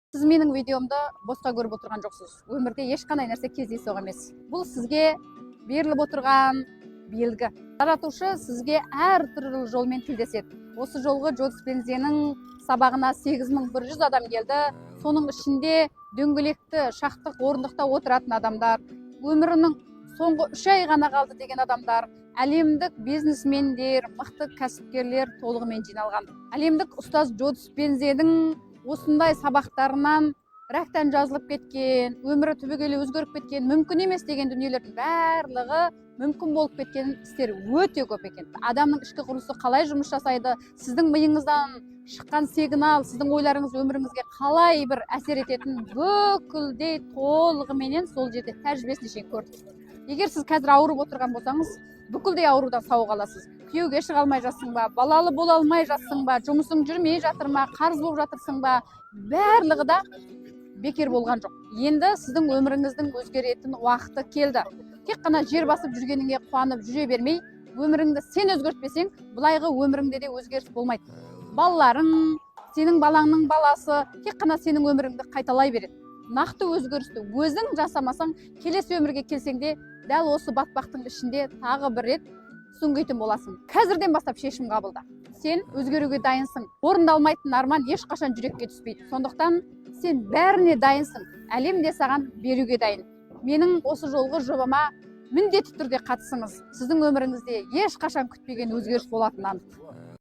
Сіз менің видеомды босқа көріп отырған жоқсыз. Өмірде ешқандай нәрсе кездейсоқ емес. Бұл сізге беріліп отырған белгі. Жаратушы сізге әртүрлі жолмен тілдеседі. Осы жолғы Джо Диспензаның сабағына 8100 адам келді. Соның ішінде дөңгелекті шақтық орындықта отыратын адамдар, өмірінің соңғы 3 ай ғана қалды деген адамдар, әлемдік бизнесмендер, мықты кәсіпкерлер толығымен жиналған. Әлемдік ұстаз Джо Диспензаның осындай сабақтарынан рәқтән жазылып кеткен, өмірі түбегейлі өзгеріп кеткен, мүмкін емес деген дүниелердің барлығы мүмкін болып кеткен істер өте көп екен. Адамның ішкі құрылысы қалай жұмыс жасайды, сіздің миыңыздан шыққан сигнал, сіздің ойларыңыз өміріңізге қалай бір әсер ететін бүкілдей толығыменен сол жерде тәжірибесіне шейін көрдік. Егер сіз қазір ауырып отырған болсаңыз, бүкілдей аурудан сауығып аласыз. Күйеуге шыға алмай жатсың ба, балалы бола алмай жатсың ба, жұмысың жүрмей жатыр ма, қарыз болып жатырсың ба, барлығы да бекер болған жоқ. Енді сіздің өміріңіздің өзгеретін уақыты келді. Тек қана жер басып жүргеніңе қуанып жүре бермей, өміріңді сен өзгертпесең, бұлайғы өміріңде де өзгеріс болмайды. Балаларың, сенің балаңның баласы тек қана сенің өміріңді қайталай береді. Нақты өзгерісті өзің жасамасаң, келесі өмірге келсең де дәл осы батпақтың ішінде тағы бір рет сүңгитін боласың. Қазірден бастап шешім қабылда. Сен өзгеруге дайынсың. Орындалмайтын арман ешқашан жүрекке түспейді. Сондықтан сен бәріне дайынсың. Әлем де саған беруге дайын. Менің осы жолғы жобама міндетті түрде қатысыңыз. Сіздің өміріңізде ешқашан күтпеген өзгеріс болатыны анық.